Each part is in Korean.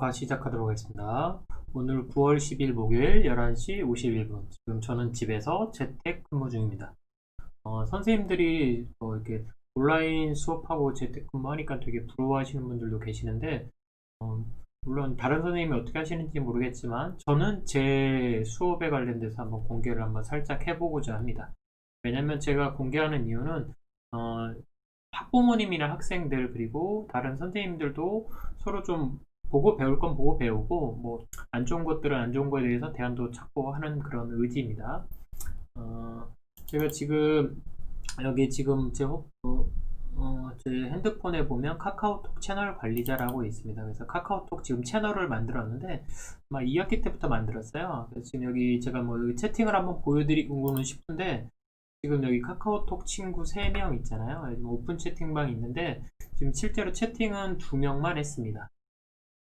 녹화 시작하도록 하겠습니다. 오늘 9월 10일 목요일 11시 51분. 지금 저는 집에서 재택근무 중입니다. 선생님들이 이렇게 온라인 수업하고 재택근무하니까 되게 부러워하시는 분들도 계시는데, 물론 다른 선생님이 어떻게 하시는지 모르겠지만 저는 제 수업에 관련돼서 한번 공개를 한번 살짝 해보고자 합니다. 왜냐면 제가 공개하는 이유는 학부모님이나 학생들 그리고 다른 선생님들도 서로 좀 보고 배울 건 보고 배우고 뭐 안 좋은 것들은 안 좋은 거에 대해서 대안도 찾고 하는 그런 의지입니다. 제가 지금 여기 지금 제 핸드폰에 보면 카카오톡 채널 관리자라고 있습니다. 그래서 카카오톡 지금 채널을 만들었는데 아마 2학기 때부터 만들었어요. 그래서 지금 여기 제가 뭐 여기 채팅을 한번 보여드리고는 싶은데 지금 여기 카카오톡 친구 3명 있잖아요. 지금 오픈 채팅방이 있는데 지금 실제로 채팅은 2명만 했습니다.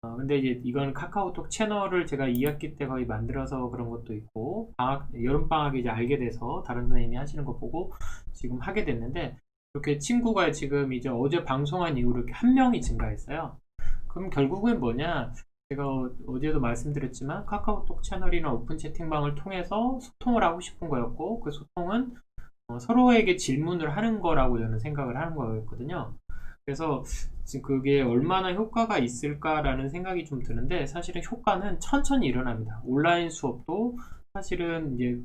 근데 이제 이건 카카오톡 채널을 제가 2학기 때 거의 만들어서 그런 것도 있고 여름방학에 이제 알게 돼서 다른 선생님이 하시는 거 보고 지금 하게 됐는데 이렇게 친구가 지금 이제 어제 방송한 이후로 이렇게 1명이 증가했어요. 그럼 결국은 뭐냐, 제가 어제도 말씀드렸지만 카카오톡 채널이나 오픈 채팅방을 통해서 소통을 하고 싶은 거였고, 그 소통은 서로에게 질문을 하는 거라고 저는 생각을 하는 거였거든요. 그래서 지금 그게 얼마나 효과가 있을까라는 생각이 좀 드는데, 사실은 효과는 천천히 일어납니다. 온라인 수업도 사실은 이제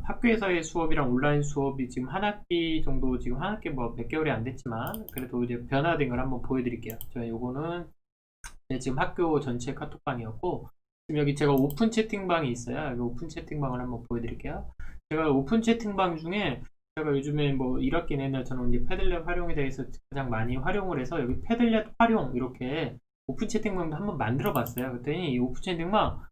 학교에서의 수업이랑 온라인 수업이 지금 한 학기 정도, 지금 한 학기 뭐 몇 개월이 안 됐지만 그래도 이제 변화된 걸 한번 보여드릴게요. 제가 요거는 지금 학교 전체 카톡방이었고, 지금 여기 제가 오픈 채팅방이 있어요. 여기 오픈 채팅방을 한번 보여드릴게요. 제가 오픈 채팅방 중에 제가 요즘에 뭐 1학기 내내 저는 이제 패들렛 활용에 대해서 가장 많이 활용을 해서 여기 패들렛 활용 이렇게 오픈 채팅방도 한번 만들어 봤어요. 그랬더니 이 오픈 채팅방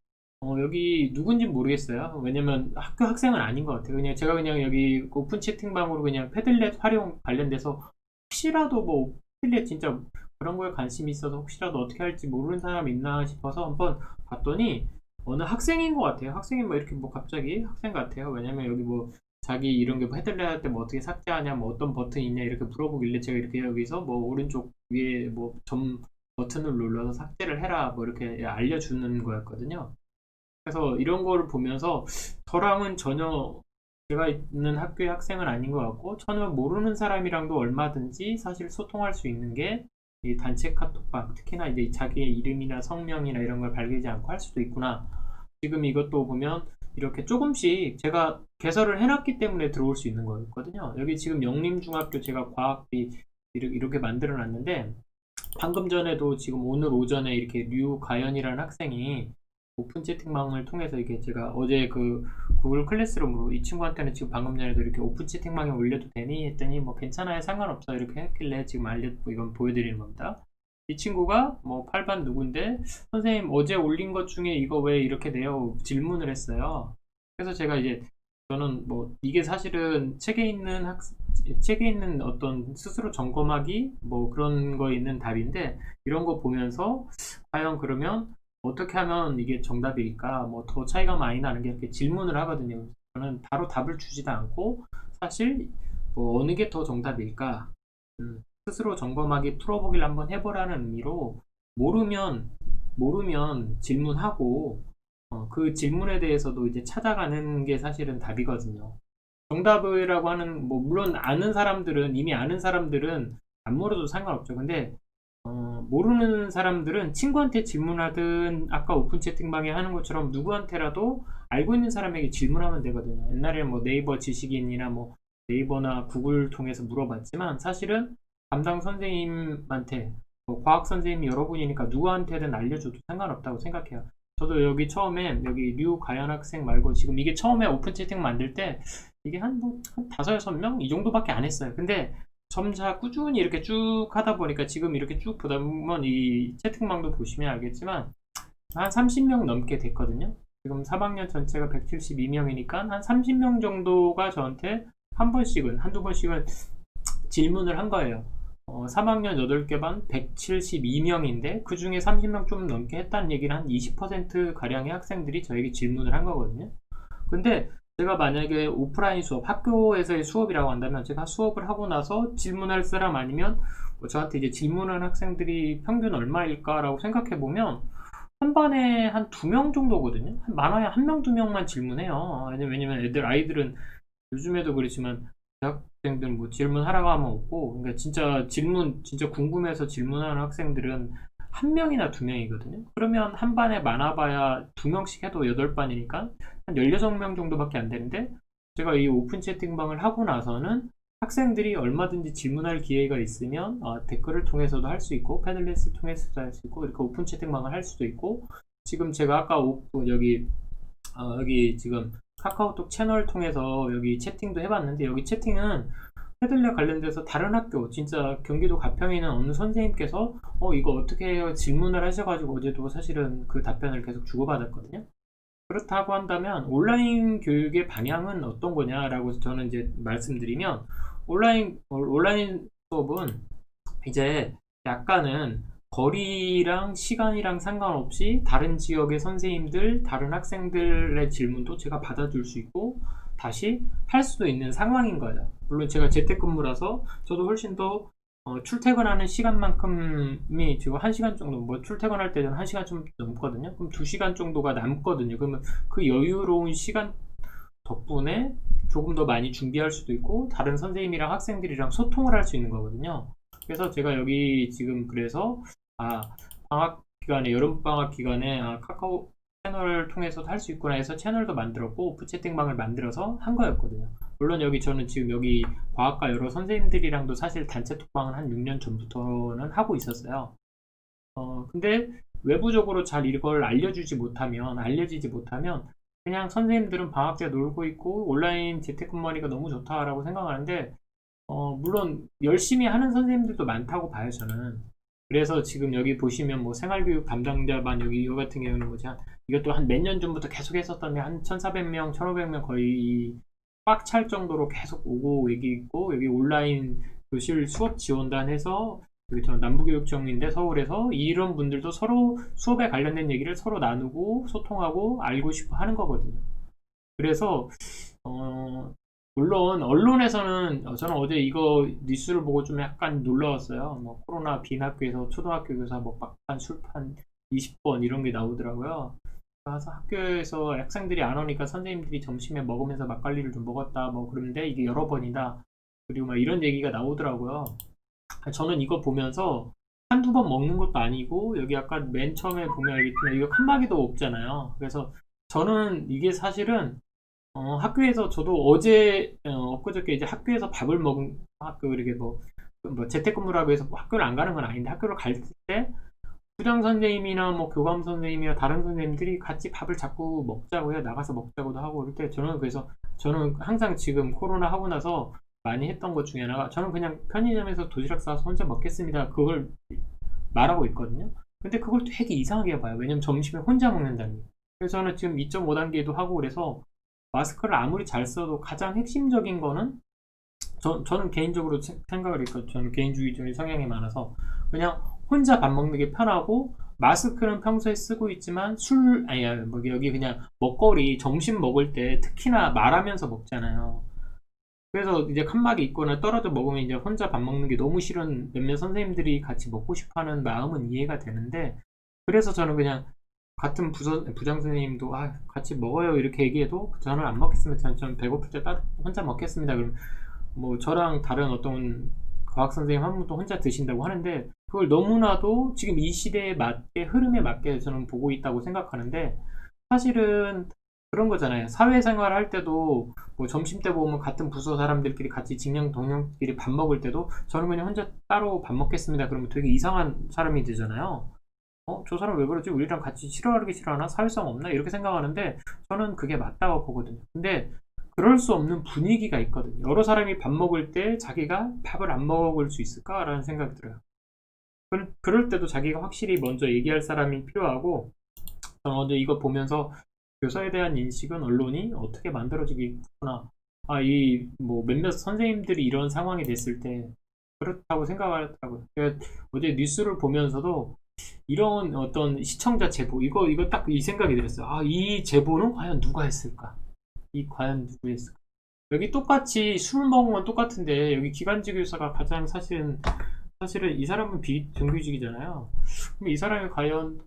여기 누군지 모르겠어요. 왜냐면 학교 학생은 아닌 것 같아요. 그냥 제가 그냥 여기 오픈 채팅방으로 그냥 패들렛 활용 관련돼서 혹시라도 뭐 패들렛 진짜 그런 거에 관심이 있어서 혹시라도 어떻게 할지 모르는 사람 있나 싶어서 한번 봤더니 어느 학생인 것 같아요. 학생이 뭐 이렇게 뭐 갑자기 학생 같아요. 왜냐면 여기 뭐 자기 이런 게 헤드렛 할 때 뭐 어떻게 삭제하냐, 뭐 어떤 버튼이 있냐 이렇게 물어보길래 제가 이렇게 여기서 뭐 오른쪽 위에 뭐 점 버튼을 눌러서 삭제를 해라 뭐 이렇게 알려주는 거였거든요. 그래서 이런 거를 보면서 저랑은 전혀 제가 있는 학교의 학생은 아닌 것 같고 전혀 모르는 사람이랑도 얼마든지 사실 소통할 수 있는 게 이 단체 카톡방, 특히나 이제 자기의 이름이나 성명이나 이런 걸 밝히지 않고 할 수도 있구나. 지금 이것도 보면 이렇게 조금씩 제가 개설을 해놨기 때문에 들어올 수 있는 거였거든요. 여기 지금 영림중학교 제가 과학비 이렇게 만들어 놨는데, 방금 전에도 지금 오늘 오전에 이렇게 류가연이라는 학생이 오픈 채팅방을 통해서 이게 제가 어제 그 구글 클래스룸으로 이 친구한테는 지금 방금 전에도 이렇게 오픈 채팅방에 올려도 되니 했더니 뭐 괜찮아요, 상관없어 이렇게 했길래 지금 이건 보여드리는 겁니다. 이 친구가 뭐 8반 누군데 선생님 어제 올린 것 중에 이거 왜 이렇게 돼요? 질문을 했어요. 그래서 제가 이제 저는 뭐 이게 사실은 책에 있는 어떤 스스로 점검하기 뭐 그런 거 있는 답인데, 이런 거 보면서 과연 그러면 어떻게 하면 이게 정답일까? 뭐 더 차이가 많이 나는 게 이렇게 질문을 하거든요. 저는 바로 답을 주지도 않고 사실 뭐 어느 게 더 정답일까? 스스로 점검하기 풀어보기를 한번 해보라는 의미로 모르면 질문하고 그 질문에 대해서도 이제 찾아가는 게 사실은 답이거든요. 정답이라고 하는 뭐 물론 이미 아는 사람들은 안 물어도 상관없죠. 근데 모르는 사람들은 친구한테 질문하든 아까 오픈 채팅방에 하는 것처럼 누구한테라도 알고 있는 사람에게 질문하면 되거든요. 옛날에 뭐 네이버 지식인이나 뭐 네이버나 구글 통해서 물어봤지만 사실은 담당 선생님한테 과학 선생님이 여러분이니까 누구한테든 알려줘도 상관없다고 생각해요. 저도 여기 처음에 여기 류가연 학생 말고 지금 이게 처음에 오픈 채팅 만들 때 이게 한 5-6명 이 정도밖에 안 했어요. 근데 점차 꾸준히 이렇게 쭉 하다 보니까 지금 이렇게 쭉 보다 보면 이 채팅방도 보시면 알겠지만 한 30명 넘게 됐거든요. 지금 3학년 전체가 172명이니까 한 30명 정도가 저한테 한두 번씩은 질문을 한 거예요. 3학년 8개 반 172명인데 그 중에 30명 좀 넘게 했다는 얘기는 한 20% 가량의 학생들이 저에게 질문을 한 거거든요. 근데 제가 만약에 오프라인 수업, 학교에서의 수업이라고 한다면 제가 수업을 하고 나서 질문할 사람 아니면 저한테 이제 질문하는 학생들이 평균 얼마일까라고 생각해 보면 한 반에 한 2명 정도거든요. 많아야 1명, 2명만 질문해요. 왜냐면 아이들은 요즘에도 그렇지만 대학생들 뭐 질문하라고 하면 없고, 그러니까 진짜 진짜 궁금해서 질문하는 학생들은 1명이나 2명이거든요. 그러면 한 반에 많아봐야 2명씩 해도 8반이니까 한 16명 정도밖에 안 되는데, 제가 이 오픈 채팅방을 하고 나서는 학생들이 얼마든지 질문할 기회가 있으면 댓글을 통해서도 할 수 있고, 패들렛을 통해서도 할 수 있고, 이렇게 오픈 채팅방을 할 수도 있고, 지금 제가 아까 여기 지금 카카오톡 채널 통해서 여기 채팅도 해봤는데, 여기 채팅은 패들렛 관련돼서 다른 학교, 진짜 경기도 가평에 있는 어느 선생님께서 이거 어떻게 해요? 질문을 하셔가지고 어제도 사실은 그 답변을 계속 주고받았거든요. 그렇다고 한다면 온라인 교육의 방향은 어떤 거냐라고 저는 이제 말씀드리면, 온라인 수업은 이제 약간은 거리랑 시간이랑 상관없이 다른 지역의 선생님들, 다른 학생들의 질문도 제가 받아줄 수 있고 다시 할 수도 있는 상황인 거예요. 물론 제가 재택근무라서 저도 훨씬 더 출퇴근하는 시간만큼이 지금 1시간 정도, 뭐 출퇴근할 때는 1시간 좀 넘거든요. 그럼 2시간 정도가 남거든요. 그러면 그 여유로운 시간 덕분에 조금 더 많이 준비할 수도 있고 다른 선생님이랑 학생들이랑 소통을 할 수 있는 거거든요. 그래서 제가 여기 지금 그래서 방학 기간에, 여름 방학 기간에 카카오 채널을 통해서도 할 수 있구나 해서 채널도 만들었고 오프 채팅방을 만들어서 한 거였거든요. 물론 여기 저는 지금 여기 과학과 여러 선생님들이랑도 사실 단체 톡방은 한 6년 전부터는 하고 있었어요. 근데 외부적으로 잘 이걸 알려지지 못하면 그냥 선생님들은 방학 때 놀고 있고 온라인 재택근무하니까 너무 좋다라고 생각하는데, 물론 열심히 하는 선생님들도 많다고 봐요, 저는. 그래서 지금 여기 보시면 뭐 생활교육 담당자반, 여기 이거 같은 경우는 뭐지, 이것도 한 몇 년 전부터 계속 했었던데 한 1,400명, 1,500명 거의 꽉 찰 정도로 계속 오고 여기 있고, 여기 온라인 교실 수업 지원단 해서, 여기 저는 남부교육청인데 서울에서 이런 분들도 서로 수업에 관련된 얘기를 서로 나누고 소통하고 알고 싶어 하는 거거든요. 그래서 어, 물론 언론에서는 저는 어제 이거 뉴스를 보고 좀 약간 놀라웠어요. 뭐 코로나 빈학교에서 초등학교 교사 뭐 막판 술판 20번 이런 게 나오더라고요. 그래서 학교에서 학생들이 안 오니까 선생님들이 점심에 먹으면서 막걸리를 좀 먹었다 뭐 그런데 이게 여러 번이다. 그리고 막 이런 얘기가 나오더라고요. 저는 이거 보면서 한두 번 먹는 것도 아니고, 여기 아까 맨 처음에 보면 알겠지만 이거 칸막이도 없잖아요. 그래서 저는 이게 사실은 학교에서 저도 엊그저께 이제 학교에서 밥을 먹은 이렇게 뭐 재택근무라고 해서 뭐 학교를 안 가는 건 아닌데, 학교를 갈 때 부장 선생님이나 뭐 교감 선생님이나 다른 선생님들이 같이 밥을 자꾸 먹자고 해요. 나가서 먹자고도 하고 그럴 때 저는 항상 지금 코로나 하고 나서 많이 했던 것 중에 하나가, 저는 그냥 편의점에서 도시락 싸서 혼자 먹겠습니다, 그걸 말하고 있거든요. 근데 그걸 되게 이상하게 봐요. 왜냐면 점심에 혼자 먹는다는 게. 그래서 저는 지금 2.5단계도 하고 그래서 마스크를 아무리 잘 써도 가장 핵심적인 거는, 저는 개인적으로 생각을 했거든요. 저는 개인주의적인 성향이 많아서 그냥 혼자 밥 먹는 게 편하고, 마스크는 평소에 쓰고 있지만 뭐 여기 그냥 먹거리 점심 먹을 때 특히나 말하면서 먹잖아요. 그래서 이제 칸막이 있거나 떨어져 먹으면 이제 혼자 밥 먹는 게 너무 싫은 몇몇 선생님들이 같이 먹고 싶어 하는 마음은 이해가 되는데, 그래서 저는 그냥 같은 부장 선생님도 같이 먹어요 이렇게 얘기해도 저는 안 먹겠습니다. 저는 배고플 때 혼자 먹겠습니다. 그럼 뭐 저랑 다른 어떤 과학 선생님 한 분도 혼자 드신다고 하는데, 그걸 너무나도 지금 이 시대에 맞게, 흐름에 맞게 저는 보고 있다고 생각하는데, 사실은 그런 거잖아요. 사회생활 할 때도 뭐 점심 때 보면 같은 부서 사람들끼리 같이 직장 동료끼리 밥 먹을 때도 저는 그냥 혼자 따로 밥 먹겠습니다, 그러면 되게 이상한 사람이 되잖아요. 저 사람 왜 그러지? 우리랑 같이 싫어하나? 사회성 없나? 이렇게 생각하는데 저는 그게 맞다고 보거든요. 근데 그럴 수 없는 분위기가 있거든요. 여러 사람이 밥 먹을 때 자기가 밥을 안 먹을 수 있을까라는 생각이 들어요. 그럴 때도 자기가 확실히 먼저 얘기할 사람이 필요하고, 저는 어제 이거 보면서 교사에 대한 인식은 언론이 어떻게 만들어지겠구나. 이 뭐 몇몇 선생님들이 이런 상황이 됐을 때 그렇다고 생각을 하더라고요. 어제 뉴스를 보면서도 이런 어떤 시청자 제보, 이거 딱 이 생각이 들었어요. 이 제보는 과연 누가 했을까? 과연 누구 했을까? 여기 똑같이 술 먹은 건 똑같은데, 여기 기관지 교사가 가장 사실은 사실은 이 사람은 비정규직이잖아요. 그럼 이 사람이 과연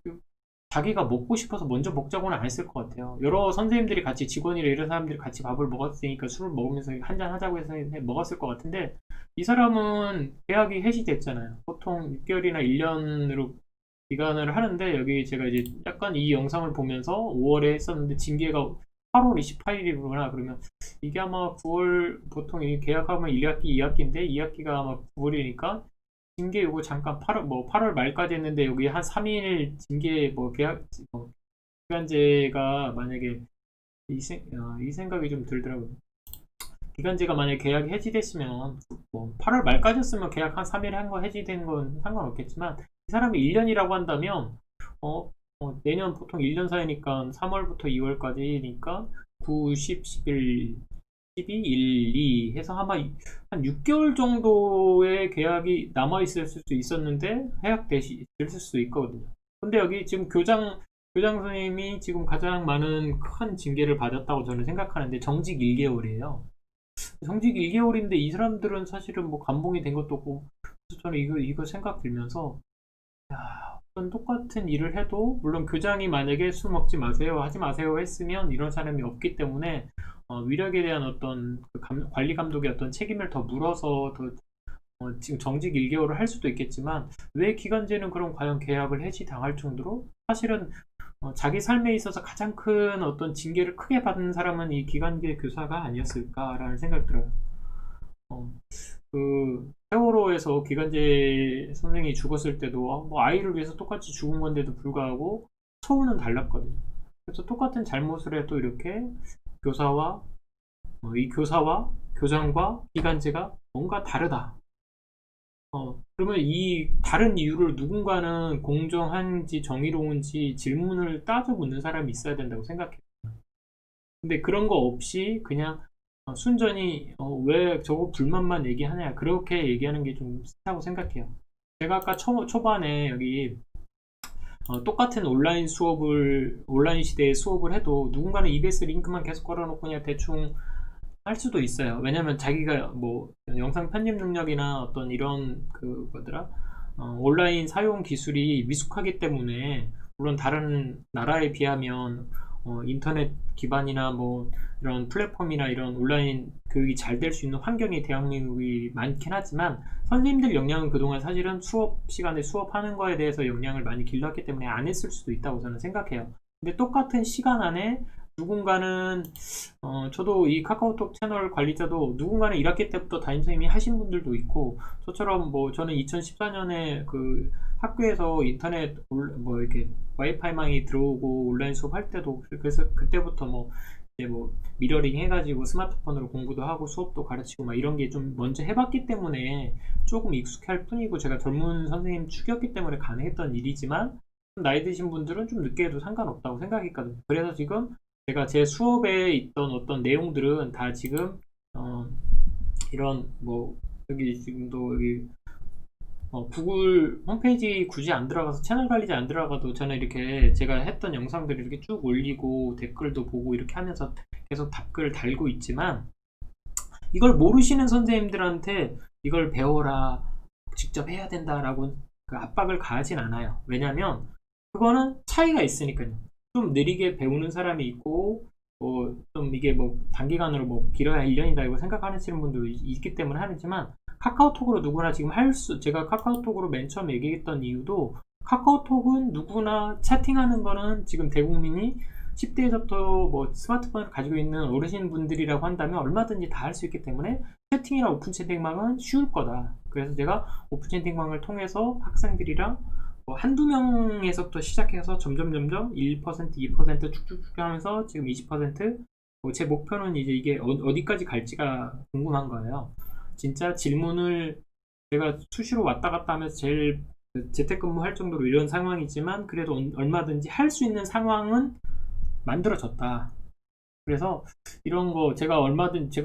자기가 먹고 싶어서 먼저 먹자고는 안 했을 것 같아요. 여러 선생님들이 같이 직원이나 이런 사람들이 같이 밥을 먹었으니까 술을 먹으면서 한잔 하자고 해서 먹었을 것 같은데 이 사람은 계약이 해지됐잖아요. 보통 6개월이나 1년으로 기간을 하는데 여기 제가 이제 약간 이 영상을 보면서 5월에 했었는데 징계가 8월 28일이구나. 그러면 이게 아마 9월 보통 이 계약하면 1학기, 2학기인데 2학기가 아마 9월이니까 징계 요거 잠깐 8월 말까지 했는데 여기 한 3일 징계 뭐 계약 기간제가 만약에 이 생각이 좀 들더라고요. 기간제가 만약에 계약이 해지됐으면 뭐 8월 말까지였으면 계약 한 3일에 한 거 해지된 건 상관없겠지만 이 사람이 1년이라고 한다면 내년 보통 1년 사이니까 3월부터 2월까지니까 9, 10, 11, 12, 1, 2 해서 아마 한 6개월 정도의 계약이 남아있을 수 있었는데 해약됐을 수 있거든요. 근데 여기 지금 교장 선생님이 지금 가장 많은 큰 징계를 받았다고 저는 생각하는데 정직 1개월이에요. 정직 1개월인데 이 사람들은 사실은 뭐 감봉이 된 것도 없고 그래서 저는 이거 생각 들면서 야, 어떤 똑같은 일을 해도 물론 교장이 만약에 술 먹지 마세요 하지 마세요 했으면 이런 사람이 없기 때문에 위력에 대한 어떤 관리 감독의 어떤 책임을 더 물어서 더 지금 정직 1개월을 할 수도 있겠지만 왜 기간제는 그럼 과연 계약을 해지당할 정도로 사실은 자기 삶에 있어서 가장 큰 어떤 징계를 크게 받은 사람은 이 기간제 교사가 아니었을까라는 생각 들어요. 그 세월호에서 기간제 선생이 죽었을 때도 뭐 아이를 위해서 똑같이 죽은 건데도 불구하고 처우는 달랐거든요. 그래서 똑같은 잘못을 해도 이렇게 교사와 이 교사와 교장과 기간제가 뭔가 다르다. 그러면 이 다른 이유를 누군가는 공정한지 정의로운지 질문을 따져 묻는 사람이 있어야 된다고 생각해요. 근데 그런 거 없이 그냥 순전히 왜 저거 불만만 얘기하냐 그렇게 얘기하는 게 좀 싫다고 생각해요. 제가 아까 초반에 여기 똑같은 온라인 시대의 수업을 해도 누군가는 EBS 링크만 계속 걸어놓고 그냥 대충 할 수도 있어요. 왜냐면 자기가 뭐 영상 편집 능력이나 어떤 이런 그 뭐더라 온라인 사용 기술이 미숙하기 때문에 물론 다른 나라에 비하면 인터넷 기반이나 뭐 이런 플랫폼이나 이런 온라인 교육이 잘 될 수 있는 환경이 대한민국이 많긴 하지만 선생님들 역량은 그동안 사실은 수업 시간에 수업하는 거에 대해서 역량을 많이 길렀기 때문에 안 했을 수도 있다고 저는 생각해요. 근데 똑같은 시간 안에 누군가는 저도 이 카카오톡 채널 관리자도 누군가는 1학기 때부터 담임선생님이 하신 분들도 있고 저처럼 뭐 저는 2014년에 그 학교에서 인터넷 뭐 이렇게 와이파이망이 들어오고 온라인 수업 할 때도 그래서 그때부터 뭐 이제 뭐 미러링 해가지고 스마트폰으로 공부도 하고 수업도 가르치고 막 이런 게 좀 먼저 해봤기 때문에 조금 익숙할 뿐이고 제가 젊은 선생님 축이었기 때문에 가능했던 일이지만 나이 드신 분들은 좀 늦게 해도 상관없다고 생각했거든요. 그래서 지금 제가 제 수업에 있던 어떤 내용들은 다 지금 이런 뭐 여기 지금도 여기 구글 홈페이지 굳이 안 들어가서 채널 관리자 안 들어가도 저는 이렇게 제가 했던 영상들을 이렇게 쭉 올리고 댓글도 보고 이렇게 하면서 계속 답글을 달고 있지만 이걸 모르시는 선생님들한테 이걸 배워라 직접 해야 된다라고 그 압박을 가하진 않아요. 왜냐면 그거는 차이가 있으니까요. 좀 느리게 배우는 사람이 있고 좀 이게 뭐 단기간으로 뭐 길어야 1년이다 이거 생각하시는 분도 있기 때문에 하지만 카카오톡으로 누구나 지금 제가 카카오톡으로 맨 처음 얘기했던 이유도 카카오톡은 누구나 채팅하는 거는 지금 대국민이 10대에서부터 뭐 스마트폰을 가지고 있는 어르신분들이라고 한다면 얼마든지 다 할 수 있기 때문에 채팅이나 오픈 채팅방은 쉬울 거다. 그래서 제가 오픈 채팅방을 통해서 학생들이랑 뭐 한두 명에서부터 시작해서 점점 1%, 2% 쭉쭉쭉 하면서 지금 20%, 제 목표는 이제 이게 어디까지 갈지가 궁금한 거예요. 진짜 질문을 제가 수시로 왔다 갔다 하면서 제일 재택근무 할 정도로 이런 상황이지만 그래도 얼마든지 할 수 있는 상황은 만들어졌다. 그래서 이런 거 제가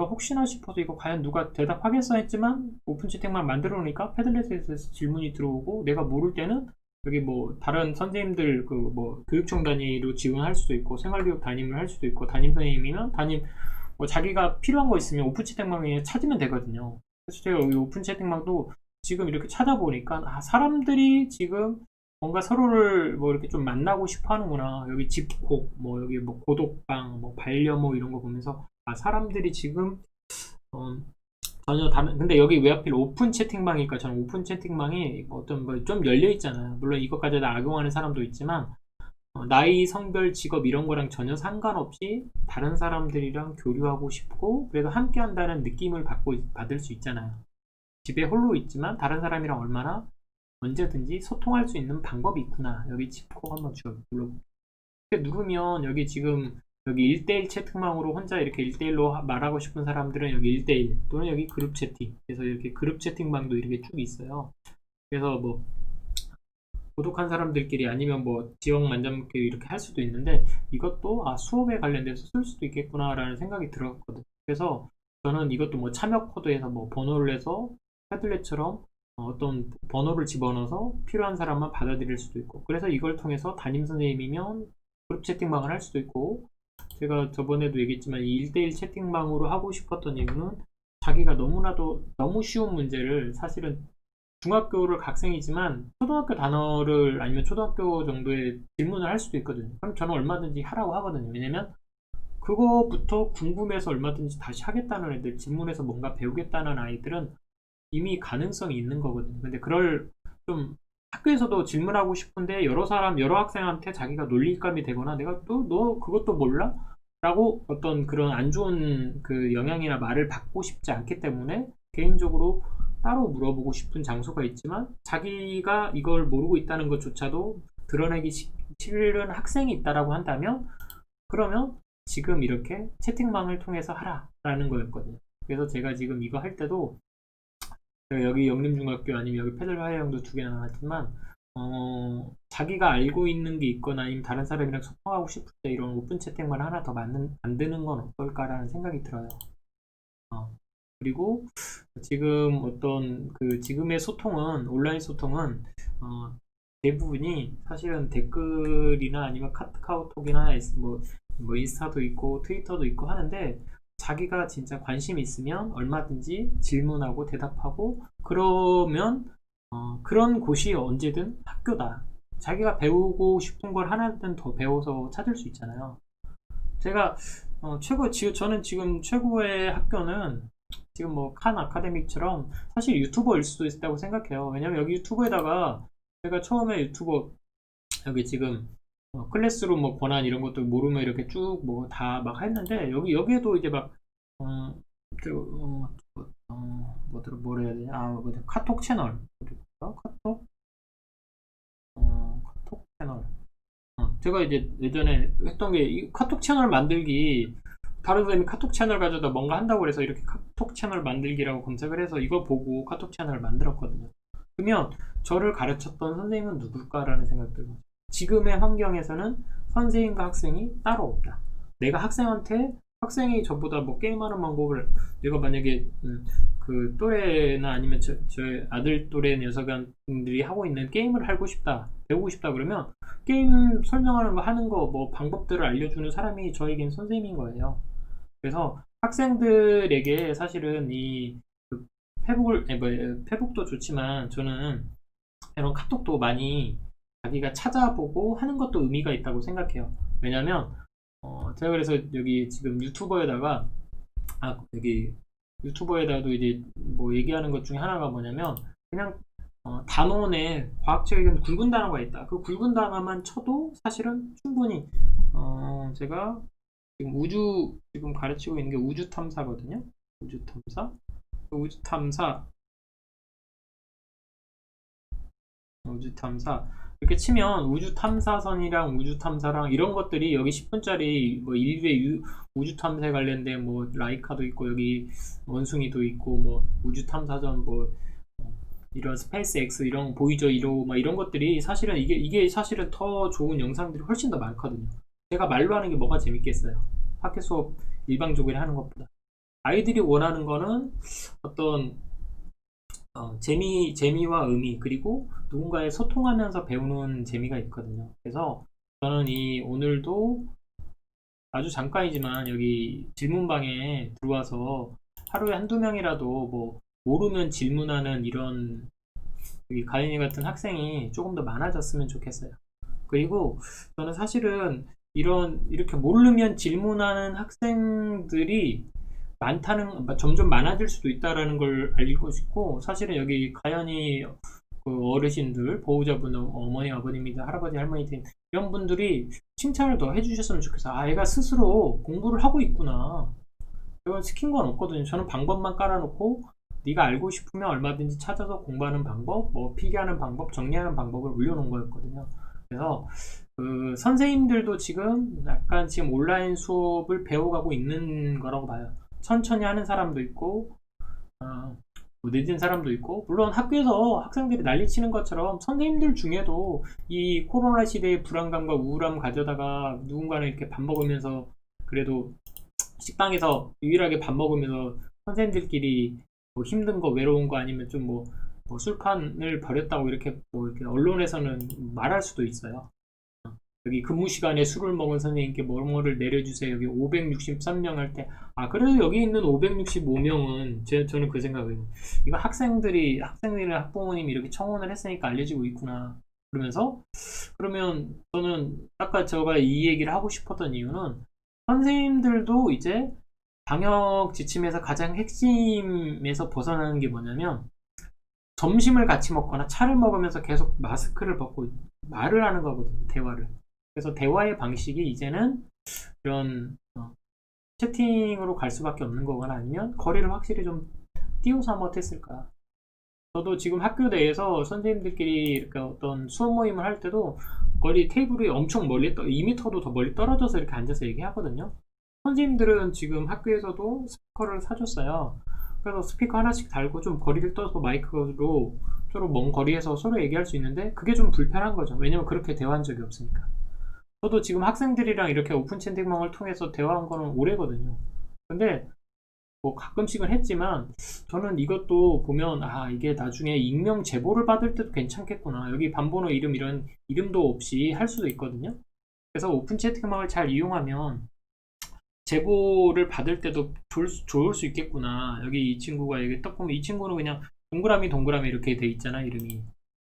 혹시나 싶어서 이거 과연 누가 대답하겠어 했지만 오픈 채팅만 만들어 놓으니까 패들렛에서 질문이 들어오고 내가 모를 때는 여기 뭐 다른 선생님들 그 뭐 교육청 단위로 지원할 수도 있고 생활교육 담임을 할 수도 있고 담임 선생님이면 담임 뭐 자기가 필요한 거 있으면 오픈 채팅방에 찾으면 되거든요. 그래서 제가 여기 오픈 채팅방도 지금 이렇게 찾아보니까 사람들이 지금 뭔가 서로를 뭐 이렇게 좀 만나고 싶어 하는구나. 여기 집콕, 뭐 여기 뭐 고독방, 뭐 반려묘 이런 거 보면서 사람들이 지금 어, 전혀 다른. 근데 여기 왜 하필 오픈 채팅방일까? 저는 오픈 채팅방이 어떤 뭐 좀 열려 있잖아요. 물론 이것까지 다 악용하는 사람도 있지만 나이, 성별, 직업 이런 거랑 전혀 상관없이 다른 사람들이랑 교류하고 싶고 그래도 함께 한다는 느낌을 받을 수 있잖아요. 집에 홀로 있지만 다른 사람이랑 얼마나 언제든지 소통할 수 있는 방법이 있구나. 여기 짚고 한번 눌러볼게요. 이렇게 누르면 여기 지금 여기 1대1 채팅방으로 혼자 이렇게 1대1로 말하고 싶은 사람들은 여기 1대1 또는 여기 그룹 채팅. 그래서 이렇게 그룹 채팅방도 이렇게 쭉 있어요. 그래서 뭐 고독한 사람들끼리 아니면 뭐 지역 만점끼리 이렇게 할 수도 있는데 이것도 수업에 관련돼서 쓸 수도 있겠구나 라는 생각이 들었거든요. 그래서 저는 이것도 뭐 참여 코드에서 뭐 번호를 해서 패들렛처럼 어떤 번호를 집어넣어서 필요한 사람만 받아들일 수도 있고 그래서 이걸 통해서 담임 선생님이면 그룹 채팅방을 할 수도 있고 제가 저번에도 얘기했지만 이 1대1 채팅방으로 하고 싶었던 이유는 자기가 너무나도 너무 쉬운 문제를 사실은 중학교를 학생이지만 초등학교 단어를 아니면 초등학교 정도의 질문을 할 수도 있거든요. 그럼 저는 얼마든지 하라고 하거든요. 왜냐면 그거부터 궁금해서 얼마든지 다시 하겠다는 애들, 질문해서 뭔가 배우겠다는 아이들은 이미 가능성이 있는 거거든요. 근데 그럴 좀 학교에서도 질문하고 싶은데 여러 학생한테 자기가 놀림감이 되거나 내가 또 너 그것도 몰라? 라고 어떤 그런 안 좋은 그 영향이나 말을 받고 싶지 않기 때문에 개인적으로 따로 물어보고 싶은 장소가 있지만 자기가 이걸 모르고 있다는 것조차도 드러내기 싫은 학생이 있다라고 한다면 그러면 지금 이렇게 채팅방을 통해서 하라라는 거였거든요. 그래서 제가 지금 이거 할 때도 여기 영림중학교 아니면 여기 패들화해영도 두 개 나왔지만 자기가 알고 있는 게 있거나 아니면 다른 사람이랑 소통하고 싶을 때 이런 오픈 채팅만 하나 더 만드는 건 어떨까라는 생각이 들어요. 그리고 지금 어떤 그 지금의 소통은 온라인 소통은 대부분이 사실은 댓글이나 아니면 카카오톡이나 뭐 인스타도 있고 트위터도 있고 하는데 자기가 진짜 관심이 있으면 얼마든지 질문하고 대답하고 그러면 그런 곳이 언제든 학교다. 자기가 배우고 싶은 걸 하나든 더 배워서 찾을 수 있잖아요. 제가 저는 지금 최고의 학교는 지금 뭐 칸 아카데믹처럼 사실 유튜버일 수도 있다고 생각해요. 왜냐면 여기 유튜버에다가 제가 처음에 유튜버 여기 지금 클래스룸 뭐 권한 이런 것도 모르면 이렇게 쭉 뭐 다 막 했는데 여기에도 이제 막 어, 뭐라 해야 되냐 카톡 채널 카톡 카톡 채널 제가 이제 예전에 했던 게 이 카톡 채널 만들기 다른 사람이 카톡 채널 가져다 뭔가 한다고 그래서 이렇게 카톡 채널 만들기라고 검색을 해서 이거 보고 카톡 채널을 만들었거든요. 그러면 저를 가르쳤던 선생님은 누굴까라는 생각 들고 지금의 환경에서는 선생님과 학생이 따로 없다. 내가 학생이 저보다 뭐 게임하는 방법을 내가 만약에 그 또래나 아니면 저 아들 또래 녀석들이 하고 있는 게임을 하고 싶다 배우고 싶다 그러면 게임 설명하는 거 하는 거 뭐 방법들을 알려주는 사람이 저에겐 선생님인 거예요. 그래서 학생들에게 사실은 그 페북도 좋지만 저는 이런 카톡도 많이 자기가 찾아보고 하는 것도 의미가 있다고 생각해요. 왜냐면 제가 그래서 여기 지금 여기 유튜버에다가도 이제 뭐 얘기하는 것 중에 하나가 뭐냐면 그냥 단원에 과학적인 굵은 단어가 있다. 그 굵은 단어만 쳐도 사실은 충분히 제가 지금 지금 가르치고 있는 게 우주 탐사거든요. 우주 탐사 이렇게 치면 우주 탐사선이랑 우주 탐사랑 이런 것들이 여기 10분짜리 뭐 인류의 우주 탐사에 관련된 뭐 라이카도 있고 여기 원숭이도 있고 뭐 우주 탐사전 뭐 이런 스페이스 X 이런 보이저 1호 막 이런 것들이 사실은 이게 사실은 더 좋은 영상들이 훨씬 더 많거든요. 제가 말로 하는 게 뭐가 재밌겠어요. 학교 수업 일방적으로 하는 것보다. 아이들이 원하는 거는 어떤 재미와 의미, 그리고 누군가의 소통하면서 배우는 재미가 있거든요. 그래서 저는 오늘도 아주 잠깐이지만 여기 질문방에 들어와서 하루에 한두 명이라도 뭐 모르면 질문하는 이런 여기 가인이 같은 학생이 조금 더 많아졌으면 좋겠어요. 그리고 저는 사실은 이렇게 모르면 질문하는 학생들이 점점 많아질 수도 있다라는 걸 알고 싶고, 사실은 여기 가연이 그 어르신들, 보호자분, 어머니, 아버님이든 할아버지, 할머니든 이런 분들이 칭찬을 더 해주셨으면 좋겠어요. 아, 애가 스스로 공부를 하고 있구나. 이건 시킨 건 없거든요. 저는 방법만 깔아놓고 네가 알고 싶으면 얼마든지 찾아서 공부하는 방법, 뭐 필기하는 방법, 정리하는 방법을 올려놓은 거였거든요. 그래서 그 선생님들도 지금 온라인 수업을 배워가고 있는 거라고 봐요. 천천히 하는 사람도 있고, 뭐 늦은 사람도 있고, 물론 학교에서 학생들이 난리치는 것처럼 선생님들 중에도 이 코로나 시대의 불안감과 우울함 가져다가 누군가는 이렇게 밥 먹으면서, 그래도 식당에서 유일하게 밥 먹으면서 선생님들끼리 뭐 힘든 거, 외로운 거, 아니면 좀 뭐 술판을 벌였다고 이렇게 뭐 이렇게 언론에서는 말할 수도 있어요. 여기 근무 시간에 술을 먹은 선생님께 뭐뭐를 내려주세요. 여기 563명 할 때, 아, 그래도 여기 있는 565명은 저는 그 생각이에요. 이거 학생들이나 학부모님이 이렇게 청원을 했으니까 알려지고 있구나. 그러면 저는 아까 제가 이 얘기를 하고 싶었던 이유는, 선생님들도 이제 방역 지침에서 가장 핵심에서 벗어나는 게 뭐냐면, 점심을 같이 먹거나 차를 먹으면서 계속 마스크를 벗고 말을 하는 거거든요. 대화를. 그래서 대화의 방식이 이제는 이런 채팅으로 갈 수밖에 없는 거거나, 아니면 거리를 확실히 좀 띄워서 한번 어땠을까. 저도 지금 학교 내에서 선생님들끼리 이렇게 어떤 수업 모임을 할 때도 거리 테이블이 엄청 멀리 2m도 더 멀리 떨어져서 이렇게 앉아서 얘기하거든요. 선생님들은 지금 학교에서도 스피커를 사줬어요. 그래서 스피커 하나씩 달고 좀 거리를 떠서 마이크로 서로 먼 거리에서 서로 얘기할 수 있는데, 그게 좀 불편한 거죠. 왜냐면 그렇게 대화한 적이 없으니까. 저도 지금 학생들이랑 이렇게 오픈 채팅방을 통해서 대화한 거는 오래거든요. 근데 뭐 가끔씩은 했지만, 저는 이것도 보면, 아, 이게 나중에 익명 제보를 받을 때도 괜찮겠구나. 여기 반번호 이름, 이런 이름도 없이 할 수도 있거든요. 그래서 오픈 채팅방을 잘 이용하면 제보를 받을 때도 좋을 수 있겠구나. 여기 이 친구가 여기 딱 보면 이 친구는 그냥 동그라미 동그라미 이렇게 돼 있잖아, 이름이.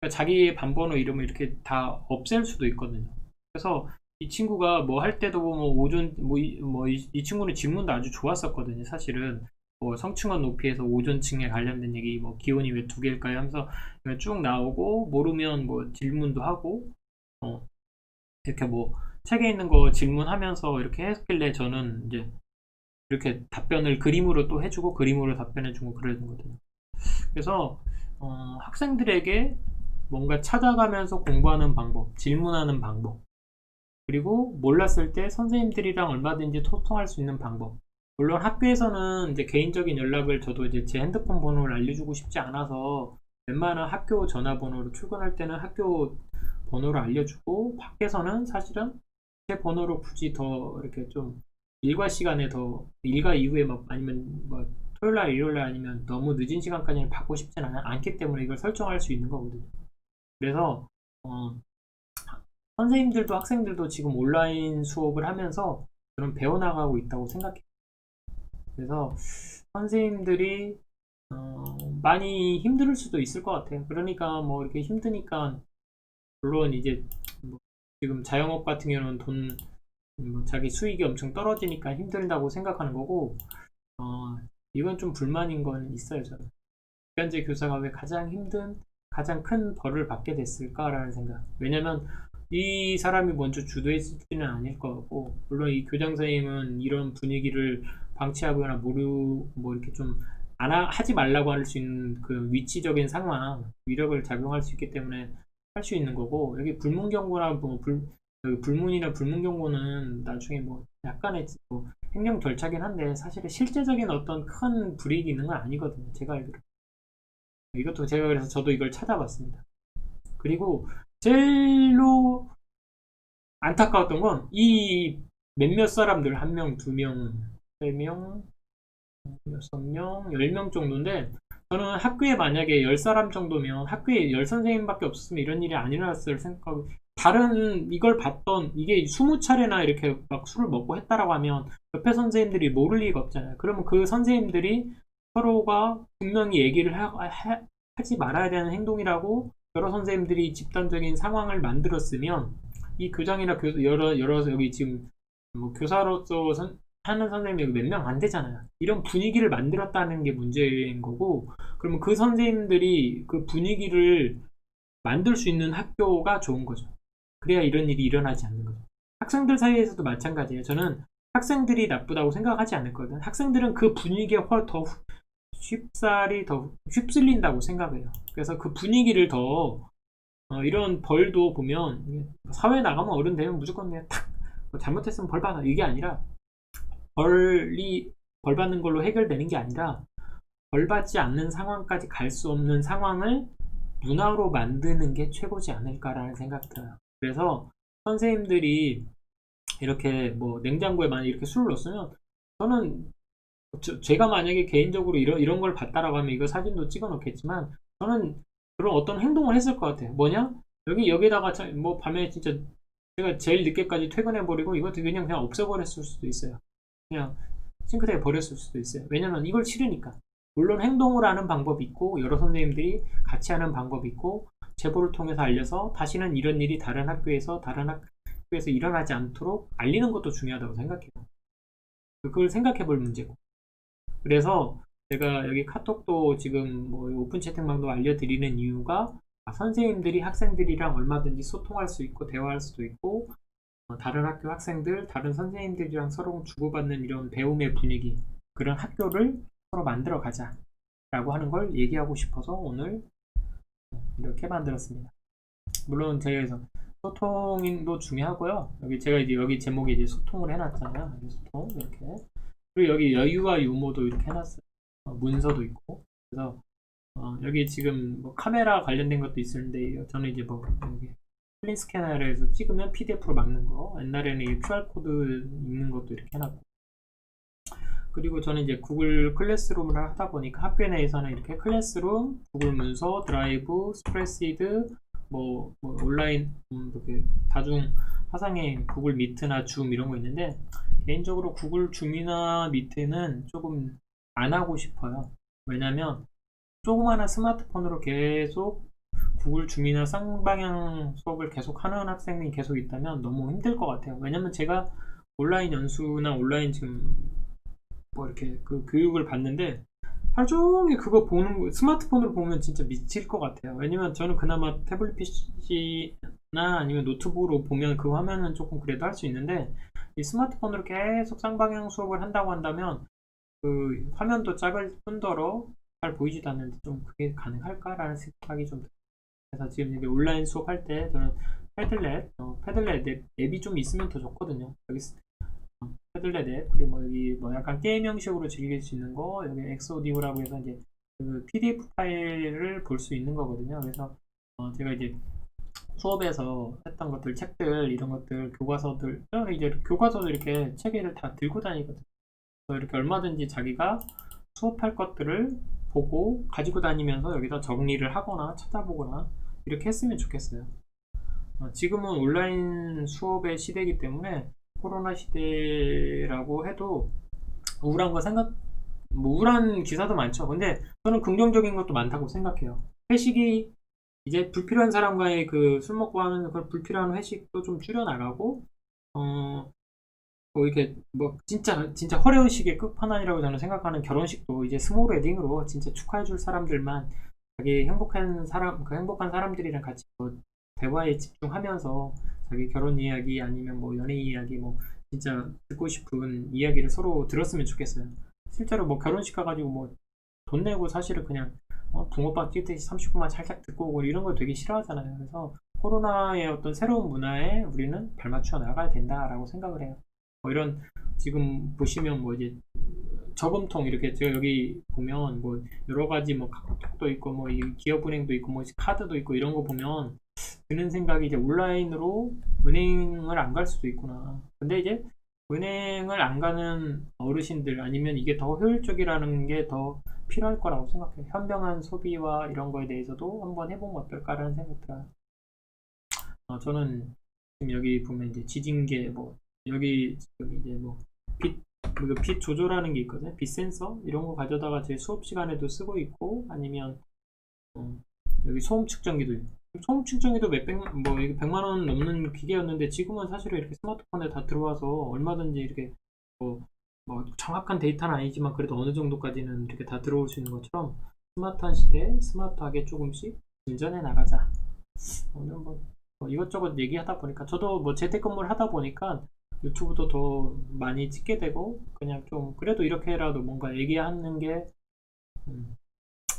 그러니까 자기의 반번호 이름을 이렇게 다 없앨 수도 있거든요. 그래서 이 친구가 뭐 할 때도 뭐 오존 이 친구는 질문도 아주 좋았었거든요. 사실은 뭐 성층원 높이에서 오존층에 관련된 얘기, 뭐 기온이 왜 두 개일까요 하면서 쭉 나오고, 모르면 뭐 질문도 하고, 어, 이렇게 뭐 책에 있는 거 질문하면서 이렇게 했길래, 저는 이제 이렇게 답변을 그림으로 또 해주고 그림으로 답변해주고 그러거든요. 그래서 학생들에게 뭔가 찾아가면서 공부하는 방법, 질문하는 방법, 그리고 몰랐을 때 선생님들이랑 얼마든지 소통할 수 있는 방법. 물론 학교에서는 이제 개인적인 연락을, 저도 이제 제 핸드폰 번호를 알려주고 싶지 않아서 웬만한 학교 전화번호로, 출근할 때는 학교 번호를 알려주고, 밖에서는 사실은 제 번호로 굳이 더 이렇게 좀 일과 시간에, 더 일과 이후에 막, 아니면 뭐 토요일날 일요일날 아니면 너무 늦은 시간까지는 받고 싶진 않기 때문에 이걸 설정할 수 있는 거거든요. 그래서 어, 선생님들도 학생들도 지금 온라인 수업을 하면서 그런 배워나가고 있다고 생각해요. 그래서 선생님들이 많이 힘들 수도 있을 것 같아요. 그러니까 뭐 이렇게 힘드니까, 물론 이제 뭐 지금 자영업 같은 경우는 뭐 자기 수익이 엄청 떨어지니까 힘들다고 생각하는 거고, 어, 이건 좀 불만인 건 있어요. 저는 기간제 교사가 왜 가장 큰 벌을 받게 됐을까라는 생각. 왜냐면 이 사람이 먼저 주도했을지는 아닐 거고, 물론 이 교장 선생님은 이런 분위기를 방치하거나 뭐 이렇게 좀 하지 말라고 할 수 있는 그 위치적인 상황, 위력을 작용할 수 있기 때문에 할 수 있는 거고, 여기 불문경고나 여기 불문이나 불문경고는 나중에 뭐 약간의 뭐 행정 절차긴 한데, 사실은 실제적인 어떤 큰 불이익이 있는 건 아니거든요. 제가 알기로. 이것도 제가, 그래서 저도 이걸 찾아봤습니다. 그리고 제일로 안타까웠던 건, 이 몇몇 사람들, 한 명, 두 명, 세 명, 여섯 명, 10명 정도인데, 저는 학교에 만약에 10사람 정도면, 학교에 10선생님밖에 없었으면 이런 일이 안 일어났을 생각하고, 다른 이걸 봤던, 이게 20차례나 이렇게 막 술을 먹고 했다라고 하면 옆에 선생님들이 모를 리가 없잖아요. 그러면 그 선생님들이 서로가 분명히 얘기를 하지 말아야 되는 행동이라고 여러 선생님들이 집단적인 상황을 만들었으면 이 교장이나 여러 여기 지금 뭐 교사로서 하는 선생님이 몇 명 안 되잖아요. 이런 분위기를 만들었다는 게 문제인 거고, 그러면 그 선생님들이 그 분위기를 만들 수 있는 학교가 좋은 거죠. 그래야 이런 일이 일어나지 않는 거죠. 학생들 사이에서도 마찬가지예요. 저는 학생들이 나쁘다고 생각하지 않거든. 학생들은 그 분위기에 더 쉽사리 더 휩쓸린다고 생각해요. 그래서 그 분위기를 더 이런 벌도 보면 사회 나가면 어른 되면 무조건 그냥 탁 잘못했으면 벌 받아 이게 아니라 벌 받는 걸로 해결되는 게 아니라 벌 받지 않는 상황까지 갈 수 없는 상황을 문화로 만드는 게 최고지 않을까라는 생각이 들어요. 그래서 선생님들이 이렇게 뭐 냉장고에 만약 이렇게 술을 넣었으면 저는 제가 만약에 개인적으로 이런 걸 봤다라고 하면 이거 사진도 찍어 놓겠지만 저는 그런 어떤 행동을 했을 것 같아요. 뭐냐? 여기다가 뭐 밤에 진짜 제가 제일 늦게까지 퇴근해 버리고 이것도 그냥 없애버렸을 수도 있어요. 그냥 싱크대에 버렸을 수도 있어요. 왜냐면 이걸 싫으니까. 물론 행동을 하는 방법이 있고 여러 선생님들이 같이 하는 방법이 있고 제보를 통해서 알려서 다시는 이런 일이 다른 학교에서 일어나지 않도록 알리는 것도 중요하다고 생각해요. 그걸 생각해 볼 문제고. 그래서 제가 여기 카톡도 지금 뭐 오픈 채팅방도 알려드리는 이유가 선생님들이 학생들이랑 얼마든지 소통할 수 있고 대화할 수도 있고 다른 학교 학생들, 다른 선생님들이랑 서로 주고받는 이런 배움의 분위기 그런 학교를 서로 만들어 가자 라고 하는 걸 얘기하고 싶어서 오늘 이렇게 만들었습니다. 물론 제가 소통도 중요하고요. 제가 이제 여기 제목에 이제 소통을 해놨잖아요. 소통 이렇게. 그리고 여기 여유와 유머도 이렇게 해놨어요. 문서도 있고. 그래서 여기 지금 뭐 카메라 관련된 것도 있었는데 저는 이제 뭐 여기 플린 스캐너에서 찍으면 PDF로 막는 거. 옛날에는 이 QR 코드 읽는 것도 이렇게 해놨고. 그리고 저는 이제 구글 클래스룸을 하다 보니까 학교 내에서는 이렇게 클래스룸, 구글 문서, 드라이브, 스프레시드, 뭐 온라인 다중 화상의 구글 미트나 줌 이런 거 있는데 개인적으로 구글 줌이나 미트는 조금 안 하고 싶어요. 왜냐면 조그마한 스마트폰으로 계속 구글 줌이나 쌍방향 수업을 계속 하는 학생이 계속 있다면 너무 힘들 것 같아요. 왜냐면 제가 온라인 연수나 온라인 지금 뭐 이렇게 그 교육을 받는데 하루 종일 그거 스마트폰으로 보면 진짜 미칠 것 같아요. 왜냐면 저는 그나마 태블릿 PC나 아니면 노트북으로 보면 그 화면은 조금 그래도 할 수 있는데 이 스마트폰으로 계속 쌍방향 수업을 한다고 한다면 그 화면도 작을 뿐더러 잘 보이지도 않는데 좀 그게 가능할까라는 생각이 좀 들어요. 그래서 지금 이게 온라인 수업할 때 저는 패들렛 앱이 좀 있으면 더 좋거든요. 여기 패들렛 앱 그리고 뭐 여기 뭐 약간 게임 형식으로 즐길 수 있는 거 여기 엑소디오라고 해서 이제 그 PDF 파일을 볼 수 있는 거거든요. 그래서 제가 이제 수업에서 했던 것들 책들 이런 것들 교과서들 저는 이제 교과서도 이렇게 책을 다 들고 다니거든요. 그래서 이렇게 얼마든지 자기가 수업할 것들을 보고 가지고 다니면서 여기다 정리를 하거나 찾아보거나 이렇게 했으면 좋겠어요. 지금은 온라인 수업의 시대이기 때문에 코로나 시대라고 해도 우울한 거 뭐 우울한 기사도 많죠. 근데 저는 긍정적인 것도 많다고 생각해요. 회식이 이제 불필요한 사람과의 그 술 먹고 하는 그 불필요한 회식도 좀 줄여나가고, 뭐 이렇게 뭐 진짜 허례의식의 끝판왕이라고 저는 생각하는 결혼식도 이제 스몰 웨딩으로 진짜 축하해줄 사람들만 자기 그 행복한 사람들이랑 같이 뭐 대화에 집중하면서 자기 결혼 이야기 아니면 뭐 연애 이야기 뭐 진짜 듣고 싶은 이야기를 서로 들었으면 좋겠어요. 실제로 뭐 결혼식 가가지고 뭐 돈 내고 사실은 그냥 붕어빵 뛰듯이 30분만 살짝 듣고 오고 이런 걸 되게 싫어하잖아요. 그래서 코로나의 어떤 새로운 문화에 우리는 발맞춰 나가야 된다라고 생각을 해요. 뭐 이런 지금 보시면 뭐 이제 저금통 이렇게 제가 여기 보면 뭐 여러 가지 뭐 카카오톡도 있고 뭐 기업은행도 있고 뭐 카드도 있고 이런 거 보면 드는 생각이 이제 온라인으로 은행을 안 갈 수도 있구나. 근데 이제 은행을 안 가는 어르신들 아니면 이게 더 효율적이라는 게 더 필요할 거라고 생각해요. 현명한 소비와 이런 거에 대해서도 한번 해보면 어떨까라는 생각 들어요. 저는 지금 여기 보면 이제 지진계 뭐 여기 지금 이제 뭐 빛 조절하는 게 있거든요. 빛 센서 이런 거 가져다가 제 수업 시간에도 쓰고 있고 아니면 여기 소음 측정기도 있고. 소음 측정기도 뭐 이게 100만 원 넘는 기계였는데 지금은 사실은 이렇게 스마트폰에 다 들어와서 얼마든지 이렇게 뭐 정확한 데이터는 아니지만 그래도 어느 정도까지는 이렇게 다 들어올 수 있는 것처럼 스마트한 시대에 스마트하게 조금씩 진전해 나가자. 오늘 뭐 이것저것 얘기하다 보니까 저도 뭐 재택근무를 하다 보니까 유튜브도 더 많이 찍게 되고 그냥 좀 그래도 이렇게라도 뭔가 얘기하는 게 음,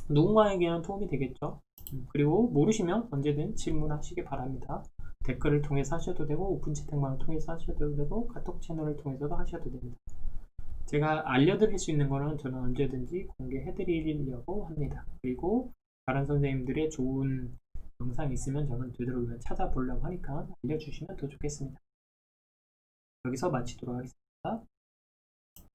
누군가에게는 도움이 되겠죠. 그리고 모르시면 언제든 질문하시기 바랍니다. 댓글을 통해서 하셔도 되고 오픈 채팅방을 통해서 하셔도 되고 카톡 채널을 통해서도 하셔도 됩니다. 제가 알려드릴 수 있는 거는 저는 언제든지 공개해드리려고 합니다. 그리고 다른 선생님들의 좋은 영상이 있으면 저는 되도록이면 찾아보려고 하니까 알려주시면 더 좋겠습니다. 여기서 마치도록 하겠습니다.